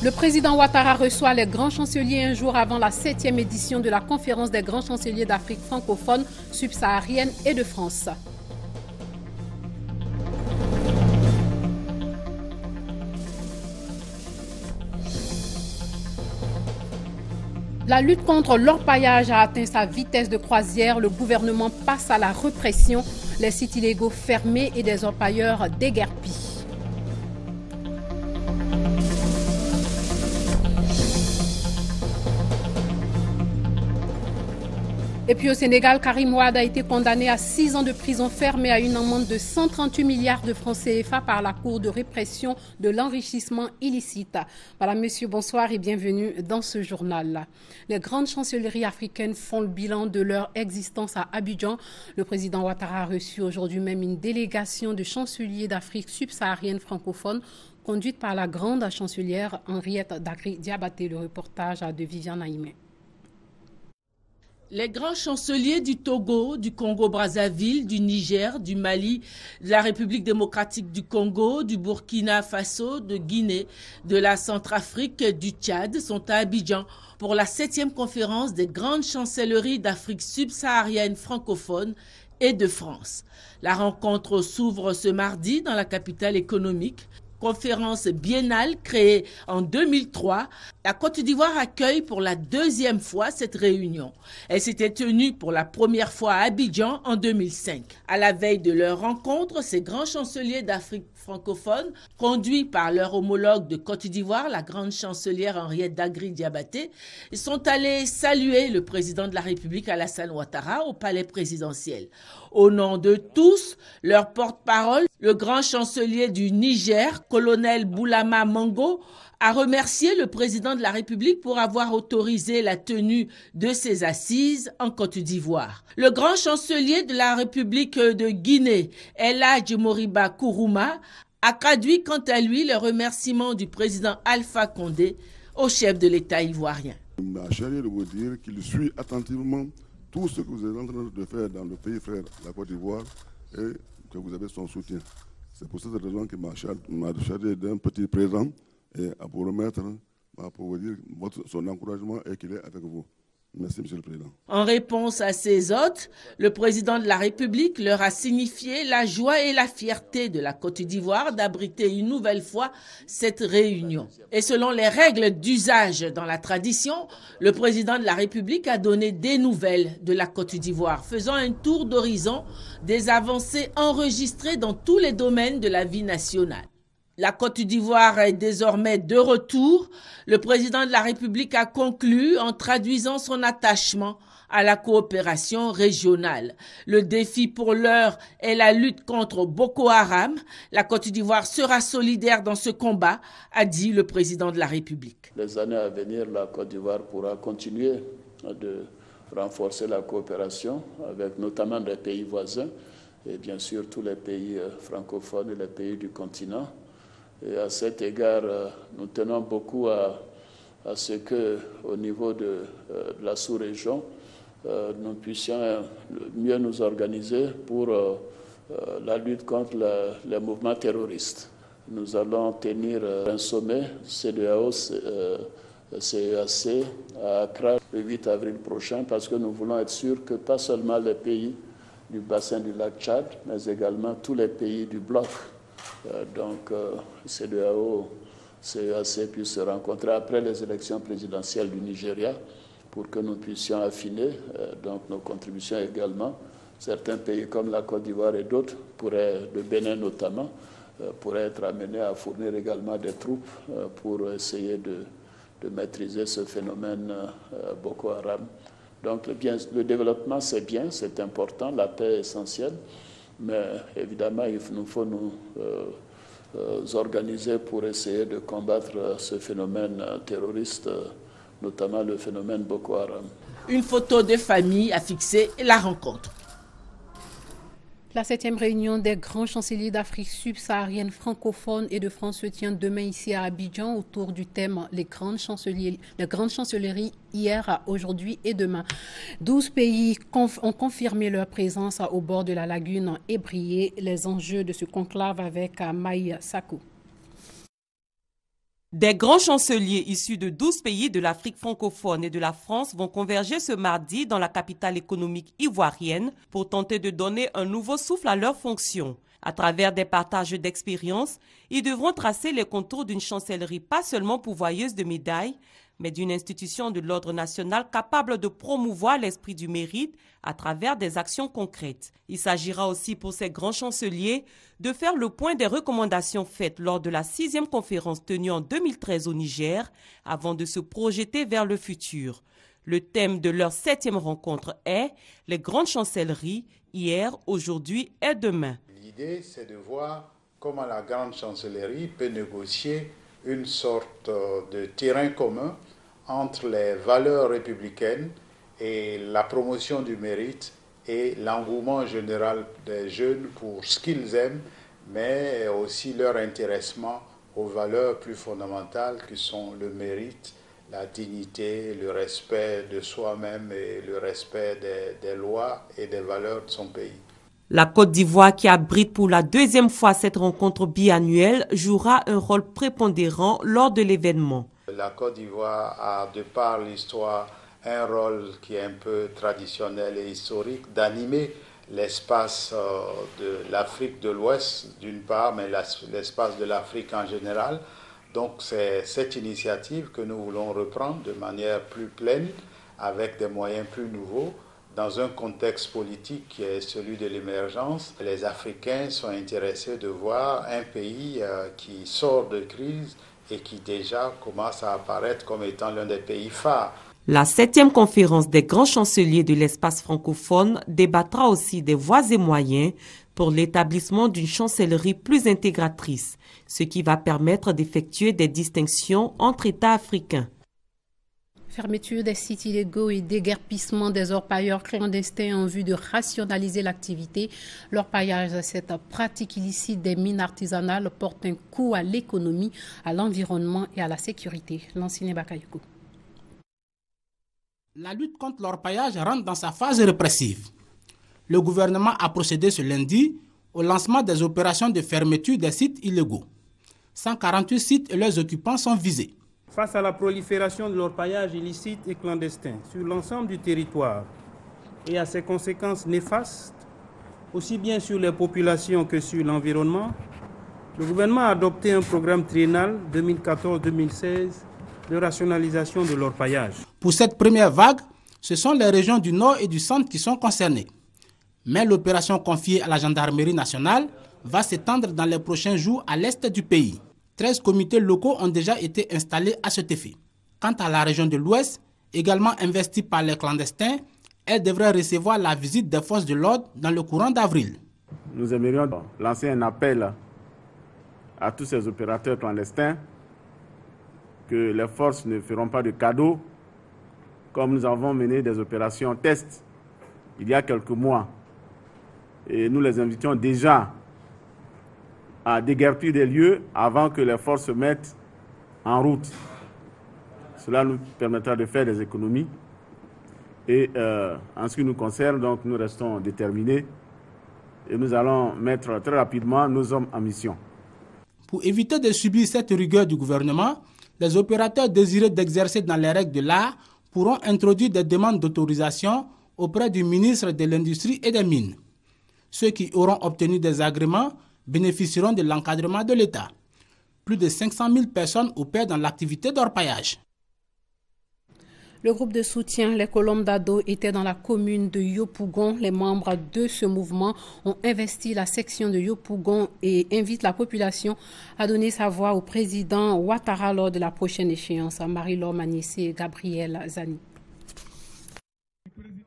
Le président Ouattara reçoit les grands chanceliers un jour avant la 7e édition de la conférence des grands chanceliers d'Afrique francophone, subsaharienne et de France. La lutte contre l'orpaillage a atteint sa vitesse de croisière. Le gouvernement passe à la répression. Les sites illégaux fermés et des orpailleurs déguerpis. Et puis au Sénégal, Karim Wade a été condamné à 6 ans de prison ferme et à une amende de 138 milliards de francs CFA par la Cour de répression de l'enrichissement illicite. Voilà, monsieur, bonsoir et bienvenue dans ce journal. Les grandes chancelleries africaines font le bilan de leur existence à Abidjan. Le président Ouattara a reçu aujourd'hui même une délégation de chanceliers d'Afrique subsaharienne francophone conduite par la grande chancelière Henriette Dagri-Diabaté. Le reportage de Viviane Aïmé. Les grands chanceliers du Togo, du Congo-Brazzaville, du Niger, du Mali, de la République démocratique du Congo, du Burkina Faso, de Guinée, de la Centrafrique, du Tchad sont à Abidjan pour la 7e conférence des grandes chancelleries d'Afrique subsaharienne francophone et de France. La rencontre s'ouvre ce mardi dans la capitale économique. Conférence biennale créée en 2003, la Côte d'Ivoire accueille pour la 2e fois cette réunion. Elle s'était tenue pour la première fois à Abidjan en 2005. À la veille de leur rencontre, ces grands chanceliers d'Afrique francophone, conduits par leur homologue de Côte d'Ivoire, la grande chancelière Henriette Dagri-Diabaté, sont allés saluer le président de la République Alassane Ouattara au palais présidentiel. Au nom de tous, leur porte-parole, le grand chancelier du Niger, colonel Boulama Mango, a remercié le président de la République pour avoir autorisé la tenue de ces assises en Côte d'Ivoire. Le grand chancelier de la République de Guinée, El Hadji Moriba Kourouma, a traduit quant à lui le remerciement du président Alpha Condé au chef de l'État ivoirien. Il m'a chargé de vous dire qu'il suit attentivement tout ce que vous êtes en train de faire dans le pays frère, la Côte d'Ivoire, et que vous avez son soutien. C'est pour cette raison qu'il m'a chargé d'un petit présent et à vous remettre, pour vous dire son encouragement et qu'il est avec vous. Merci, Monsieur le Président. En réponse à ces hôtes, le président de la République leur a signifié la joie et la fierté de la Côte d'Ivoire d'abriter une nouvelle fois cette réunion. Et selon les règles d'usage dans la tradition, le président de la République a donné des nouvelles de la Côte d'Ivoire, faisant un tour d'horizon des avancées enregistrées dans tous les domaines de la vie nationale. La Côte d'Ivoire est désormais de retour. Le président de la République a conclu en traduisant son attachement à la coopération régionale. Le défi pour l'heure est la lutte contre Boko Haram. La Côte d'Ivoire sera solidaire dans ce combat, a dit le président de la République. Les années à venir, la Côte d'Ivoire pourra continuer de renforcer la coopération avec notamment les pays voisins et bien sûr tous les pays francophones et les pays du continent. Et à cet égard, nous tenons beaucoup à ce que, au niveau de la sous-région, nous puissions mieux nous organiser pour la lutte contre les mouvements terroristes. Nous allons tenir un sommet CEDEAO-CEAC à Accra le 8 avril prochain parce que nous voulons être sûrs que pas seulement les pays du bassin du lac Tchad, mais également tous les pays du bloc. CEDEAO, CEAC puisse se rencontrer après les élections présidentielles du Nigeria pour que nous puissions affiner nos contributions également. Certains pays comme la Côte d'Ivoire et d'autres, le Bénin notamment, pourraient être amenés à fournir également des troupes pour essayer de maîtriser ce phénomène Boko Haram. Donc le développement c'est bien, c'est important, la paix est essentielle. Mais évidemment, il nous faut nous organiser pour essayer de combattre ce phénomène terroriste, notamment le phénomène Boko Haram. Une photo de famille a fixé la rencontre. La 7e réunion des grands chanceliers d'Afrique subsaharienne francophone et de France se tient demain ici à Abidjan autour du thème les grandes chancelleries hier, aujourd'hui et demain. 12 pays ont confirmé leur présence au bord de la lagune ébriée. Les enjeux de ce conclave avec Maï Sakou. Des grands chanceliers issus de 12 pays de l'Afrique francophone et de la France vont converger ce mardi dans la capitale économique ivoirienne pour tenter de donner un nouveau souffle à leurs fonctions. À travers des partages d'expériences, ils devront tracer les contours d'une chancellerie pas seulement pourvoyeuse de médailles, mais d'une institution de l'ordre national capable de promouvoir l'esprit du mérite à travers des actions concrètes. Il s'agira aussi pour ces grands chanceliers de faire le point des recommandations faites lors de la 6e conférence tenue en 2013 au Niger, avant de se projeter vers le futur. Le thème de leur 7e rencontre est « Les grandes chancelleries, hier, aujourd'hui et demain ». L'idée, c'est de voir comment la grande chancellerie peut négocier une sorte de terrain commun entre les valeurs républicaines et la promotion du mérite et l'engouement général des jeunes pour ce qu'ils aiment, mais aussi leur intéressement aux valeurs plus fondamentales qui sont le mérite, la dignité, le respect de soi-même et le respect des lois et des valeurs de son pays. La Côte d'Ivoire, qui abrite pour la 2e fois cette rencontre biannuelle, jouera un rôle prépondérant lors de l'événement. La Côte d'Ivoire a, de par l'histoire, un rôle qui est un peu traditionnel et historique d'animer l'espace de l'Afrique de l'Ouest d'une part, mais l'espace de l'Afrique en général. Donc c'est cette initiative que nous voulons reprendre de manière plus pleine, avec des moyens plus nouveaux, dans un contexte politique qui est celui de l'émergence. Les Africains sont intéressés de voir un pays qui sort de crise et qui déjà commence à apparaître comme étant l'un des pays phares. La 7e conférence des grands chanceliers de l'espace francophone débattra aussi des voies et moyens pour l'établissement d'une chancellerie plus intégratrice, ce qui va permettre d'effectuer des distinctions entre États africains. Fermeture des sites illégaux et déguerpissement des orpailleurs clandestins en vue de rationaliser l'activité. L'orpaillage, cette pratique illicite des mines artisanales, porte un coup à l'économie, à l'environnement et à la sécurité. Lansine Bakayoko. La lutte contre l'orpaillage rentre dans sa phase répressive. Le gouvernement a procédé ce lundi au lancement des opérations de fermeture des sites illégaux. 148 sites et leurs occupants sont visés. Face à la prolifération de l'orpaillage illicite et clandestin sur l'ensemble du territoire et à ses conséquences néfastes, aussi bien sur les populations que sur l'environnement, le gouvernement a adopté un programme triennal 2014-2016 de rationalisation de l'orpaillage. Pour cette première vague, ce sont les régions du Nord et du Centre qui sont concernées. Mais l'opération confiée à la gendarmerie nationale va s'étendre dans les prochains jours à l'est du pays. 13 comités locaux ont déjà été installés à cet effet. Quant à la région de l'Ouest, également investie par les clandestins, elle devrait recevoir la visite des forces de l'ordre dans le courant d'avril. Nous aimerions lancer un appel à tous ces opérateurs clandestins que les forces ne feront pas de cadeaux, comme nous avons mené des opérations test il y a quelques mois. Et nous les invitions déjà à déguerpir des lieux avant que les forces se mettent en route. Cela nous permettra de faire des économies. Et en ce qui nous concerne, donc, nous restons déterminés et nous allons mettre très rapidement nos hommes en mission. Pour éviter de subir cette rigueur du gouvernement, les opérateurs désireux d'exercer dans les règles de l'art pourront introduire des demandes d'autorisation auprès du ministre de l'Industrie et des Mines. Ceux qui auront obtenu des agréments bénéficieront de l'encadrement de l'État. Plus de 500 000 personnes opèrent dans l'activité d'orpaillage. Le groupe de soutien Les Colombes d'Ado était dans la commune de Yopougon. Les membres de ce mouvement ont investi la section de Yopougon et invitent la population à donner sa voix au président Ouattara lors de la prochaine échéance. Marie-Laure Magnissé et Gabriel Zani.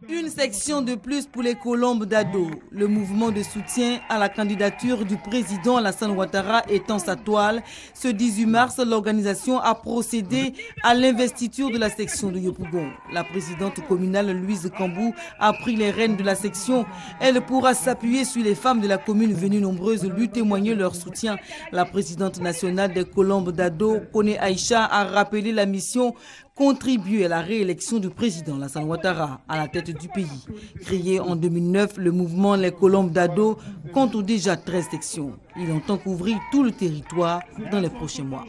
Une section de plus pour les Colombes d'Ado. Le mouvement de soutien à la candidature du président Alassane Ouattara étant sa toile, ce 18 mars, l'organisation a procédé à l'investiture de la section de Yopougon. La présidente communale Louise Cambou a pris les rênes de la section. Elle pourra s'appuyer sur les femmes de la commune venues nombreuses lui témoigner leur soutien. La présidente nationale des Colombes d'Ado, Kone Aïcha, a rappelé la mission contribuer à la réélection du président Alassane Ouattara à la tête du pays. Créé en 2009, le mouvement Les Colombes d'Ado compte déjà 13 sections. Il entend couvrir tout le territoire dans les prochains mois.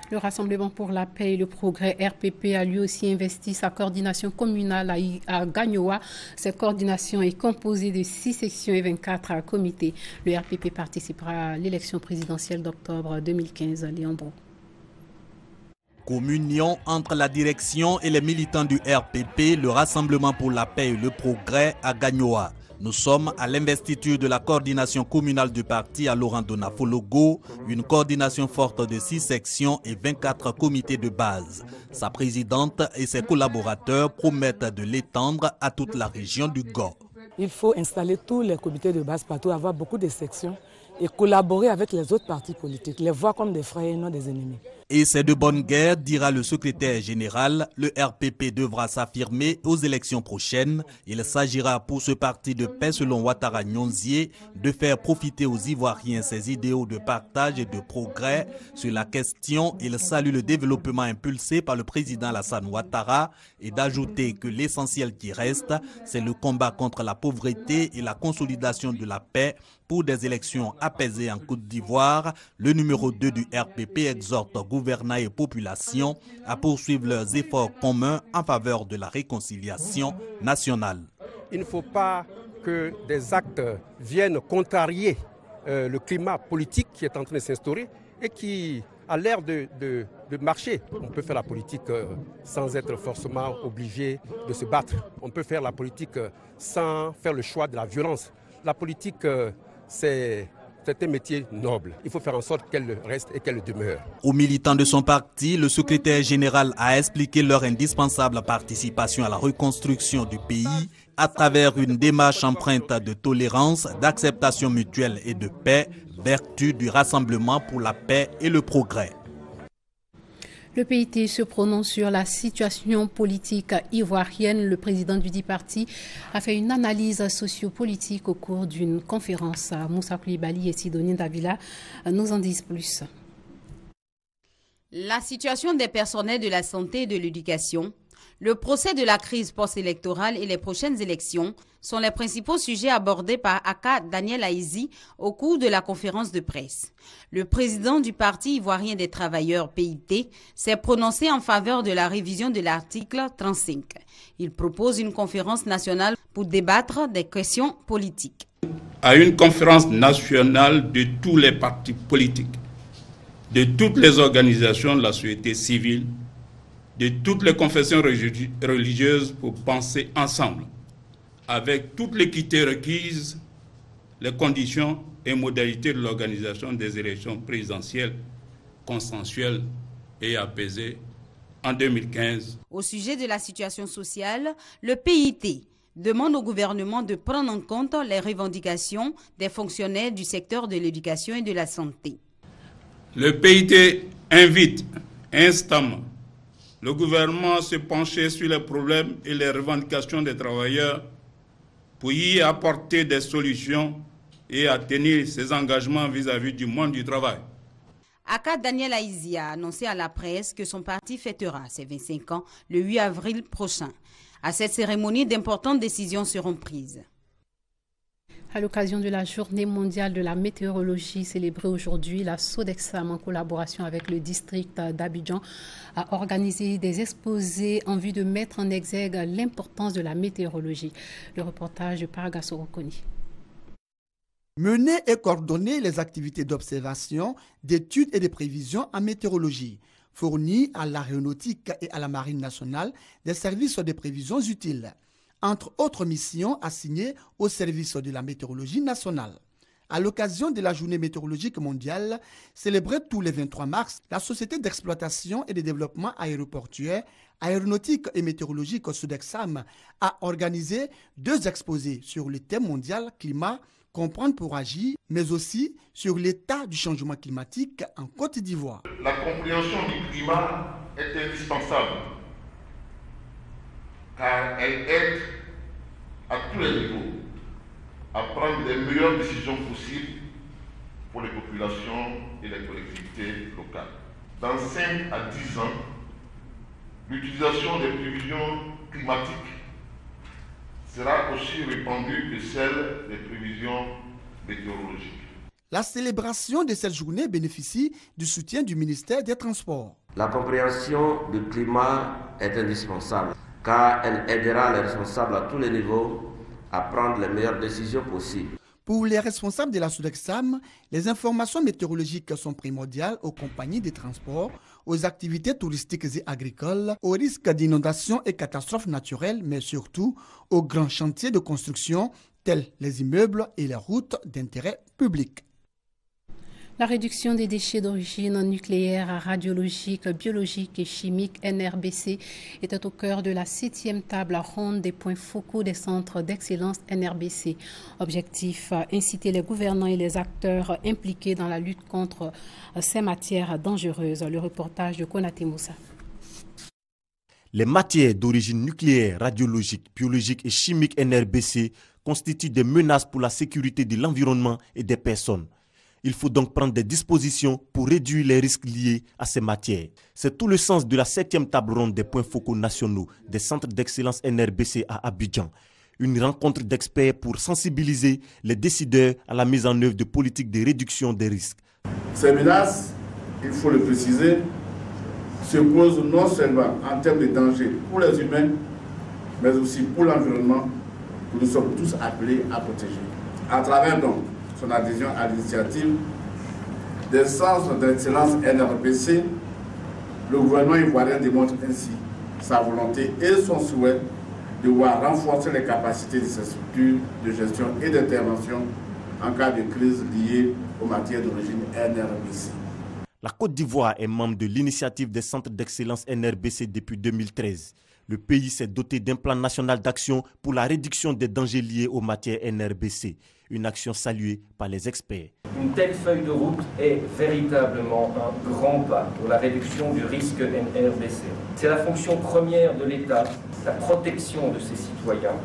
Le Rassemblement pour la paix et le progrès RPP a lui aussi investi sa coordination communale à Gagnoa. Cette coordination est composée de 6 sections et 24 comités. Le RPP participera à l'élection présidentielle d'octobre 2015 à Léandro. Communion entre la direction et les militants du RPP, le Rassemblement pour la paix et le progrès à Gagnoa. Nous sommes à l'investiture de la coordination communale du parti à Laurent-Dona Fologo, une coordination forte de 6 sections et 24 comités de base. Sa présidente et ses collaborateurs promettent de l'étendre à toute la région du Gord. Il faut installer tous les comités de base partout, avoir beaucoup de sections et collaborer avec les autres partis politiques, les voir comme des frères et non des ennemis. Et c'est de bonne guerre, dira le secrétaire général. Le RPP devra s'affirmer aux élections prochaines. Il s'agira pour ce parti de paix, selon Ouattara Nyonzié, de faire profiter aux Ivoiriens ses idéaux de partage et de progrès. Sur la question, il salue le développement impulsé par le président Alassane Ouattara et d'ajouter que l'essentiel qui reste, c'est le combat contre la pauvreté et la consolidation de la paix pour des élections apaisées en Côte d'Ivoire. Le numéro 2 du RPP exhorte gouvernement et population à poursuivre leurs efforts communs en faveur de la réconciliation nationale. Il ne faut pas que des actes viennent contrarier le climat politique qui est en train de s'instaurer et qui a l'air de marcher. On peut faire la politique sans être forcément obligé de se battre. On peut faire la politique sans faire le choix de la violence. La politique, c'est un métier noble. Il faut faire en sorte qu'elle reste et qu'elle demeure. Aux militants de son parti, le secrétaire général a expliqué leur indispensable participation à la reconstruction du pays à travers une démarche empreinte de tolérance, d'acceptation mutuelle et de paix, vertu du Rassemblement pour la paix et le progrès. Le PIT se prononce sur la situation politique ivoirienne. Le président du dit parti a fait une analyse sociopolitique au cours d'une conférence. Moussa Koulibaly et Sidonie Davila nous en disent plus. La situation des personnels de la santé et de l'éducation, le procès de la crise post-électorale et les prochaines élections sont les principaux sujets abordés par Aka Daniel Aïzi au cours de la conférence de presse. Le président du Parti ivoirien des travailleurs PIT s'est prononcé en faveur de la révision de l'article 35. Il propose une conférence nationale pour débattre des questions politiques. À une conférence nationale de tous les partis politiques, de toutes les organisations de la société civile, de toutes les confessions religieuses pour penser ensemble, avec toute l'équité requise, les conditions et modalités de l'organisation des élections présidentielles consensuelles et apaisées en 2015. Au sujet de la situation sociale, le PIT demande au gouvernement de prendre en compte les revendications des fonctionnaires du secteur de l'éducation et de la santé. Le PIT invite instamment le gouvernement à se pencher sur les problèmes et les revendications des travailleurs pour y apporter des solutions et à tenir ses engagements vis-à-vis du monde du travail. Aka Daniel Aïzi a annoncé à la presse que son parti fêtera ses 25 ans le 8 avril prochain. À cette cérémonie, d'importantes décisions seront prises. À l'occasion de la journée mondiale de la météorologie célébrée aujourd'hui, la Sodexam, en collaboration avec le district d'Abidjan, a organisé des exposés en vue de mettre en exergue l'importance de la météorologie. Le reportage de Paragasso Rokoni. Mener et coordonner les activités d'observation, d'études et de prévisions en météorologie. Fournir à l'aéronautique et à la marine nationale des services de prévisions utiles. Entre autres missions assignées au service de la météorologie nationale. À l'occasion de la journée météorologique mondiale, célébrée tous les 23 mars, la Société d'exploitation et de développement aéroportuaire, aéronautique et météorologique Sodexam a organisé 2 exposés sur le thème mondial climat, comprendre pour agir, mais aussi sur l'état du changement climatique en Côte d'Ivoire. La compréhension du climat est indispensable car elle aide à tous les niveaux à prendre les meilleures décisions possibles pour les populations et les collectivités locales. Dans 5 à 10 ans, l'utilisation des prévisions climatiques sera aussi répandue que celle des prévisions météorologiques. La célébration de cette journée bénéficie du soutien du ministère des Transports. La compréhension du climat est indispensable car elle aidera les responsables à tous les niveaux à prendre les meilleures décisions possibles. Pour les responsables de la Sodexam, les informations météorologiques sont primordiales aux compagnies de transport, aux activités touristiques et agricoles, aux risques d'inondations et catastrophes naturelles, mais surtout aux grands chantiers de construction tels les immeubles et les routes d'intérêt public. La réduction des déchets d'origine nucléaire, radiologique, biologique et chimique NRBC était au cœur de la 7e table ronde des points focaux des centres d'excellence NRBC. Objectif, inciter les gouvernants et les acteurs impliqués dans la lutte contre ces matières dangereuses. Le reportage de Konaté Moussa. Les matières d'origine nucléaire, radiologique, biologique et chimique NRBC constituent des menaces pour la sécurité de l'environnement et des personnes. Il faut donc prendre des dispositions pour réduire les risques liés à ces matières. C'est tout le sens de la 7e table ronde des points focaux nationaux des centres d'excellence NRBC à Abidjan. Une rencontre d'experts pour sensibiliser les décideurs à la mise en œuvre de politiques de réduction des risques. Ces menaces, il faut le préciser, se posent non seulement en termes de danger pour les humains, mais aussi pour l'environnement que nous sommes tous appelés à protéger. À travers donc son adhésion à l'initiative des centres d'excellence NRBC, le gouvernement ivoirien démontre ainsi sa volonté et son souhait de voir renforcer les capacités de ces structures de gestion et d'intervention en cas de crise liée aux matières d'origine NRBC. La Côte d'Ivoire est membre de l'initiative des centres d'excellence NRBC depuis 2013. Le pays s'est doté d'un plan national d'action pour la réduction des dangers liés aux matières NRBC. Une action saluée par les experts. Une telle feuille de route est véritablement un grand pas pour la réduction du risque NRBC. C'est la fonction première de l'État, la protection de ses citoyens,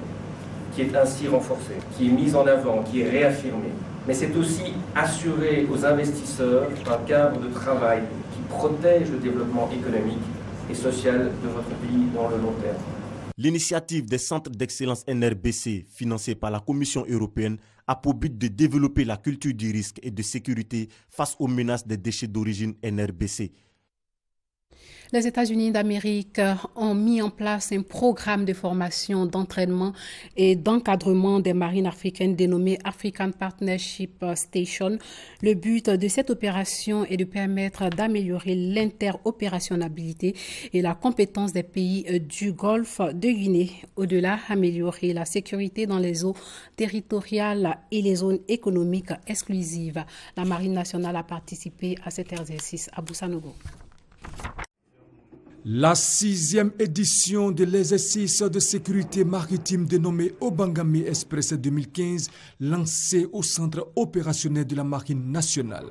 qui est ainsi renforcée, qui est mise en avant, qui est réaffirmée. Mais c'est aussi assurer aux investisseurs un cadre de travail qui protège le développement économique et social de votre pays dans le long terme. L'initiative des centres d'excellence NRBC, financée par la Commission européenne, a pour but de développer la culture du risque et de sécurité face aux menaces des déchets d'origine NRBC. Les États-Unis d'Amérique ont mis en place un programme de formation, d'entraînement et d'encadrement des marines africaines dénommé African Partnership Station. Le but de cette opération est de permettre d'améliorer l'interopérationnalité et la compétence des pays du Golfe de Guinée. Au-delà, améliorer la sécurité dans les eaux territoriales et les zones économiques exclusives. La Marine nationale a participé à cet exercice à Boussanogo. La 6e édition de l'exercice de sécurité maritime dénommé Obangame Express 2015, lancé au centre opérationnel de la Marine nationale.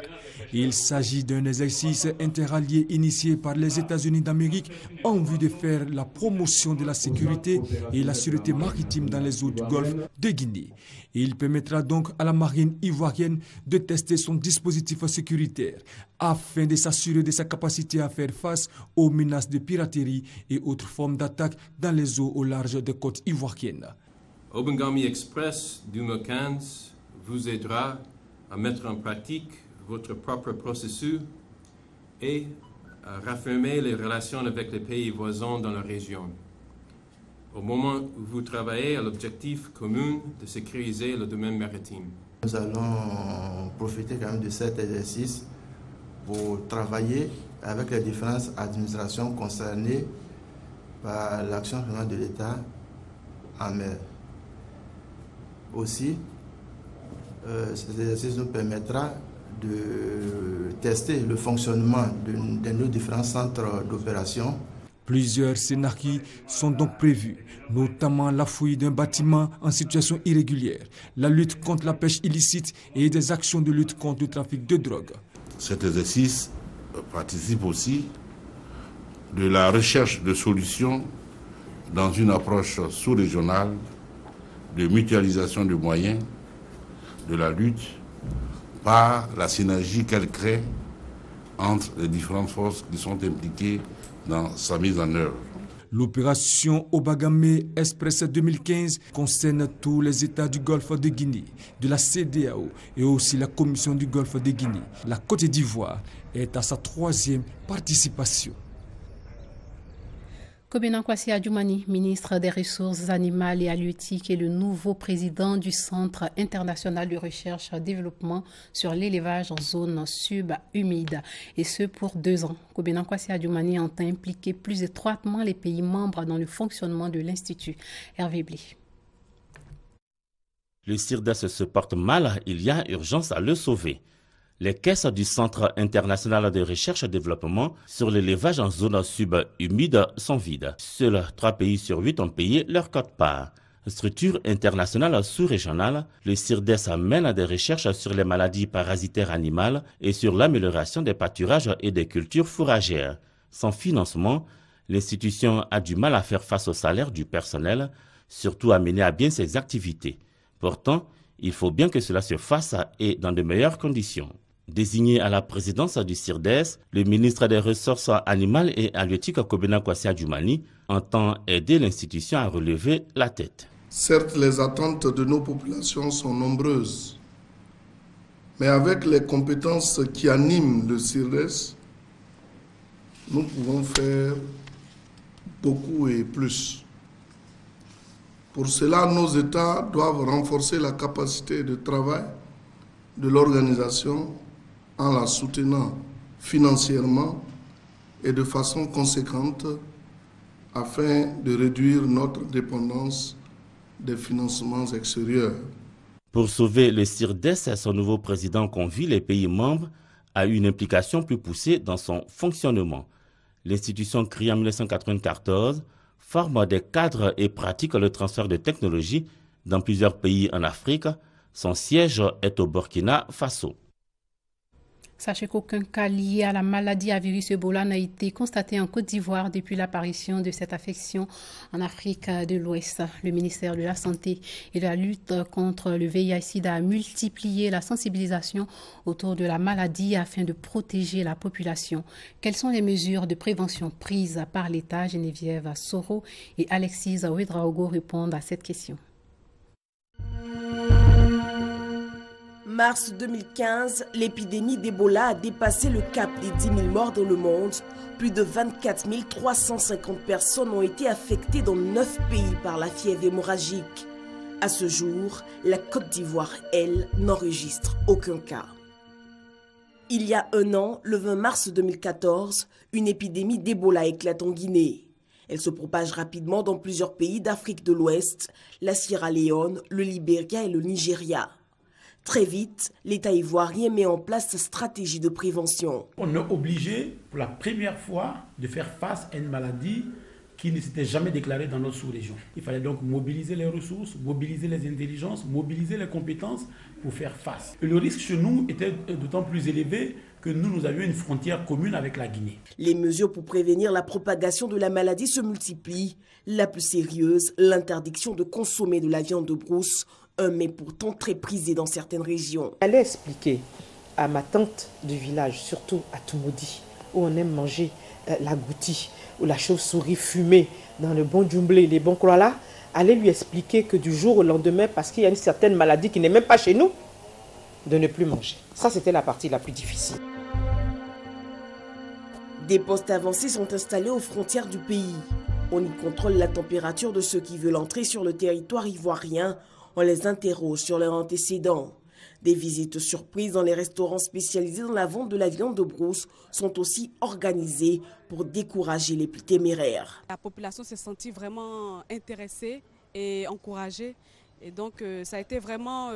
Il s'agit d'un exercice interallié initié par les États-Unis d'Amérique en vue de faire la promotion de la sécurité et la sûreté maritime dans les eaux du Golfe de Guinée. Il permettra donc à la marine ivoirienne de tester son dispositif sécuritaire afin de s'assurer de sa capacité à faire face aux menaces de piraterie et autres formes d'attaque dans les eaux au large des côtes ivoiriennes. Obangame Express 2015 vous aidera à mettre en pratique votre propre processus et à raffermer les relations avec les pays voisins dans la région. Au moment où vous travaillez à l'objectif commun de sécuriser le domaine maritime. Nous allons profiter quand même de cet exercice pour travailler avec les différentes administrations concernées par l'action de l'État en mer. Aussi, Cet exercice nous permettra de tester le fonctionnement de nos différents centres d'opération. Plusieurs scénarios sont donc prévus, notamment la fouille d'un bâtiment en situation irrégulière, la lutte contre la pêche illicite et des actions de lutte contre le trafic de drogue. Cet exercice participe aussi de la recherche de solutions dans une approche sous-régionale de mutualisation de moyens de la lutte par la synergie qu'elle crée entre les différentes forces qui sont impliquées dans sa mise en œuvre. L'opération Obagame Express 2015 concerne tous les États du Golfe de Guinée, de la CEDEAO et aussi la Commission du Golfe de Guinée. La Côte d'Ivoire est à sa 3e participation. Kobena Kwasi Adjoumani, ministre des Ressources animales et halieutiques, est le nouveau président du Centre international de recherche et développement sur l'élevage en zone subhumide, et ce pour 2 ans. Kobena Kwasi Adjoumani entend impliquer plus étroitement les pays membres dans le fonctionnement de l'Institut. Hervé Blé. Le CIRDES se porte mal, il y a urgence à le sauver. Les caisses du Centre international de recherche et développement sur l'élevage en zone subhumide sont vides. Seuls 3 pays sur 8 ont payé leur quote-part. Structure internationale sous-régionale, le CIRDES mène des recherches sur les maladies parasitaires animales et sur l'amélioration des pâturages et des cultures fourragères. Sans financement, l'institution a du mal à faire face au salaire du personnel, surtout à mener à bien ses activités. Pourtant, il faut bien que cela se fasse et dans de meilleures conditions. Désigné à la présidence du CIRDES, le ministre des Ressources animales et halieutiques Kobena Kwasi Adjoumani entend aider l'institution à relever la tête. Certes, les attentes de nos populations sont nombreuses, mais avec les compétences qui animent le CIRDES, nous pouvons faire beaucoup et plus. Pour cela, nos États doivent renforcer la capacité de travail de l'organisation en la soutenant financièrement et de façon conséquente afin de réduire notre dépendance des financements extérieurs. Pour sauver le CIRDES, son nouveau président convie les pays membres à une implication plus poussée dans son fonctionnement. L'institution créée en 1994 forme des cadres et pratique le transfert de technologies dans plusieurs pays en Afrique. Son siège est au Burkina Faso. Sachez qu'aucun cas lié à la maladie à virus Ebola n'a été constaté en Côte d'Ivoire depuis l'apparition de cette affection en Afrique de l'Ouest. Le ministère de la Santé et de la lutte contre le VIH-Sida a multiplié la sensibilisation autour de la maladie afin de protéger la population. Quelles sont les mesures de prévention prises par l'État? Geneviève Soro et Alexis Ouedraogo répondent à cette question. Mars 2015, l'épidémie d'Ebola a dépassé le cap des 10 000 morts dans le monde. Plus de 24 350 personnes ont été affectées dans 9 pays par la fièvre hémorragique. À ce jour, la Côte d'Ivoire, elle, n'enregistre aucun cas. Il y a 1 an, le 20 mars 2014, une épidémie d'Ebola éclate en Guinée. Elle se propage rapidement dans plusieurs pays d'Afrique de l'Ouest, la Sierra Leone, le Libéria et le Nigeria. Très vite, l'État ivoirien met en place sa stratégie de prévention. On est obligé, pour la première fois, de faire face à une maladie qui ne s'était jamais déclarée dans notre sous-région. Il fallait donc mobiliser les ressources, mobiliser les intelligences, mobiliser les compétences pour faire face. Et le risque chez nous était d'autant plus élevé que nous avions une frontière commune avec la Guinée. Les mesures pour prévenir la propagation de la maladie se multiplient. La plus sérieuse, l'interdiction de consommer de la viande de brousse, un mets pourtant très prisé dans certaines régions. J'allais expliquer à ma tante du village, surtout à Toumoudi, où on aime manger la gouti ou la chauve-souris fumée dans le bon djumblé, les bons koala, allez lui expliquer que du jour au lendemain, parce qu'il y a une certaine maladie qui n'est même pas chez nous, de ne plus manger. Ça, c'était la partie la plus difficile. Des postes avancés sont installés aux frontières du pays. On y contrôle la température de ceux qui veulent entrer sur le territoire ivoirien. On les interroge sur leurs antécédents. Des visites surprises dans les restaurants spécialisés dans la vente de la viande de brousse sont aussi organisées pour décourager les plus téméraires. La population s'est sentie vraiment intéressée et encouragée. Et donc ça a été vraiment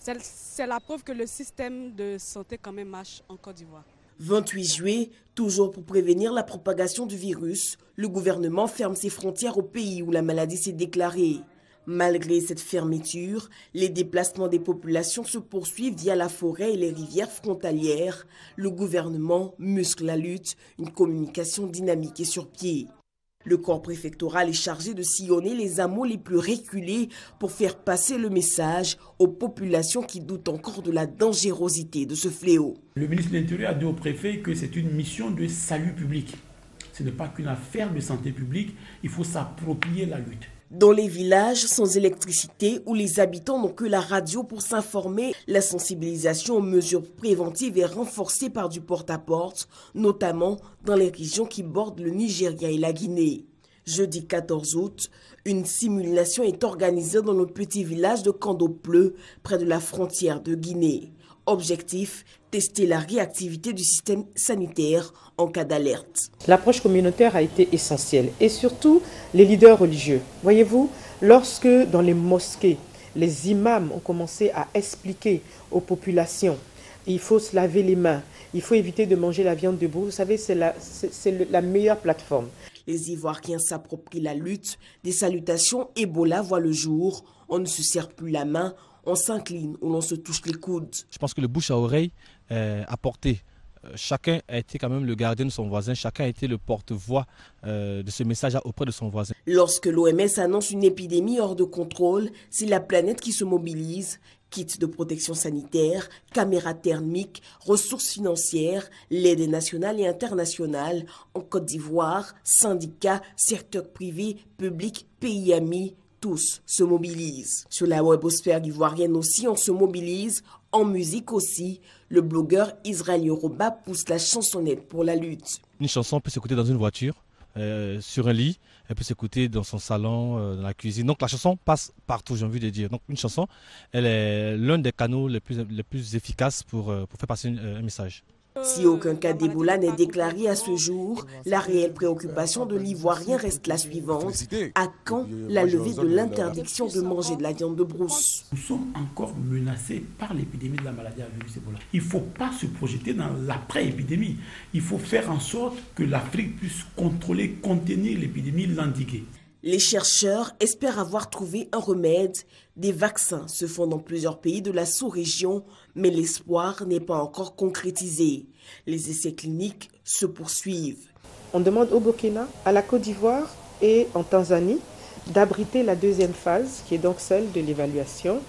C'est la preuve que le système de santé quand même marche en Côte d'Ivoire. 28 juillet, toujours pour prévenir la propagation du virus, le gouvernement ferme ses frontières au pays où la maladie s'est déclarée. Malgré cette fermeture, les déplacements des populations se poursuivent via la forêt et les rivières frontalières. Le gouvernement muscle la lutte, une communication dynamique et sur pied. Le corps préfectoral est chargé de sillonner les hameaux les plus reculés pour faire passer le message aux populations qui doutent encore de la dangerosité de ce fléau. Le ministre de l'Intérieur a dit au préfet que c'est une mission de salut public. Ce n'est pas qu'une affaire de santé publique, il faut s'approprier la lutte. Dans les villages sans électricité où les habitants n'ont que la radio pour s'informer, la sensibilisation aux mesures préventives est renforcée par du porte-à-porte, notamment dans les régions qui bordent le Nigeria et la Guinée. Jeudi 14 août, une simulation est organisée dans le petit village de Kandopleu, près de la frontière de Guinée. Objectif, tester la réactivité du système sanitaire en cas d'alerte. L'approche communautaire a été essentielle et surtout les leaders religieux. Voyez-vous, lorsque dans les mosquées, les imams ont commencé à expliquer aux populations, il faut se laver les mains, il faut éviter de manger la viande debout, vous savez, c'est la meilleure plateforme. Les Ivoiriens s'approprient la lutte, des salutations Ebola voient le jour, on ne se serre plus la main, on s'incline ou l'on se touche les coudes. Je pense que le bouche à oreille a porté. Chacun a été quand même le gardien de son voisin, chacun a été le porte-voix de ce message auprès de son voisin. Lorsque l'OMS annonce une épidémie hors de contrôle, c'est la planète qui se mobilise. Kits de protection sanitaire, caméras thermiques, ressources financières, l'aide nationale et internationale. En Côte d'Ivoire, syndicats, secteur privé, public, pays amis, tous se mobilisent. Sur la webosphère ivoirienne aussi, on se mobilise. En musique aussi, le blogueur Israël Yoruba pousse la chansonnette pour la lutte. Une chanson peut s'écouter dans une voiture, sur un lit, elle peut s'écouter dans son salon, dans la cuisine. Donc la chanson passe partout, j'ai envie de dire. Donc une chanson, elle est l'un des canaux les plus efficaces pour faire passer un message. Si aucun cas d'Ebola n'est déclaré à ce jour, la réelle préoccupation de l'Ivoirien reste la suivante. À quand la levée de l'interdiction de manger de la viande de brousse? Nous sommes encore menacés par l'épidémie de la maladie à virus Ebola. Il ne faut pas se projeter dans l'après-épidémie. Il faut faire en sorte que l'Afrique puisse contrôler, contenir l'épidémie, l'endiguer. Les chercheurs espèrent avoir trouvé un remède. Des vaccins se font dans plusieurs pays de la sous-région, mais l'espoir n'est pas encore concrétisé. Les essais cliniques se poursuivent. On demande au Burkina, à la Côte d'Ivoire et en Tanzanie d'abriter la deuxième phase, qui est donc celle de l'évaluation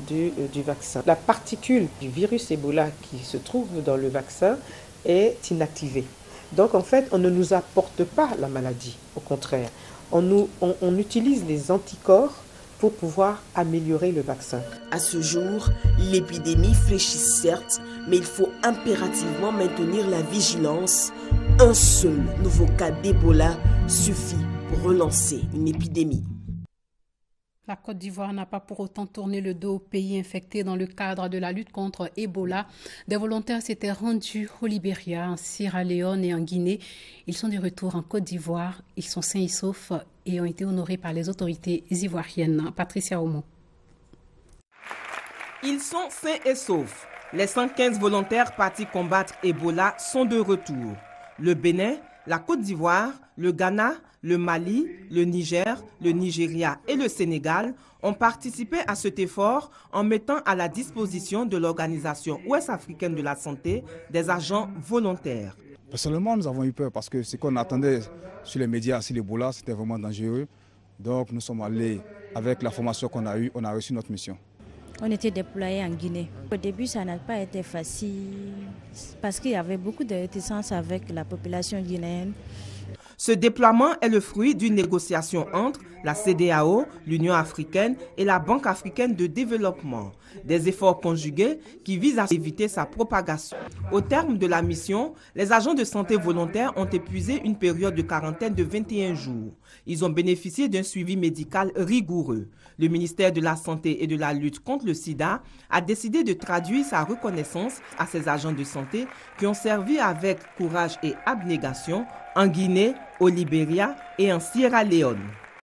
du vaccin. La particule du virus Ebola qui se trouve dans le vaccin est inactivée. Donc en fait, on ne nous apporte pas la maladie, au contraire. On utilise les anticorps pour pouvoir améliorer le vaccin. À ce jour, l'épidémie fléchit certes, mais il faut impérativement maintenir la vigilance. Un seul nouveau cas d'Ebola suffit pour relancer une épidémie. La Côte d'Ivoire n'a pas pour autant tourné le dos aux pays infectés dans le cadre de la lutte contre Ebola. Des volontaires s'étaient rendus au Libéria, en Sierra Leone et en Guinée. Ils sont de retour en Côte d'Ivoire. Ils sont sains et saufs et ont été honorés par les autorités ivoiriennes. Patricia Omo. Ils sont sains et saufs. Les 115 volontaires partis combattre Ebola sont de retour. Le Bénin, la Côte d'Ivoire, le Ghana, le Mali, le Niger, le Nigeria et le Sénégal ont participé à cet effort en mettant à la disposition de l'Organisation ouest-africaine de la santé des agents volontaires. Personnellement, nous avons eu peur parce que ce qu'on attendait sur les médias, sur l'Ebola, c'était vraiment dangereux. Donc nous sommes allés, avec la formation qu'on a eue, on a reçu notre mission. On était déployés en Guinée. Au début, ça n'a pas été facile parce qu'il y avait beaucoup de réticence avec la population guinéenne. Ce déploiement est le fruit d'une négociation entre la CEDEAO, l'Union africaine et la Banque africaine de développement. Des efforts conjugués qui visent à éviter sa propagation. Au terme de la mission, les agents de santé volontaires ont épuisé une période de quarantaine de 21 jours. Ils ont bénéficié d'un suivi médical rigoureux. Le ministère de la Santé et de la lutte contre le sida a décidé de traduire sa reconnaissance à ces agents de santé qui ont servi avec courage et abnégation en Guinée, au Libéria et en Sierra Leone.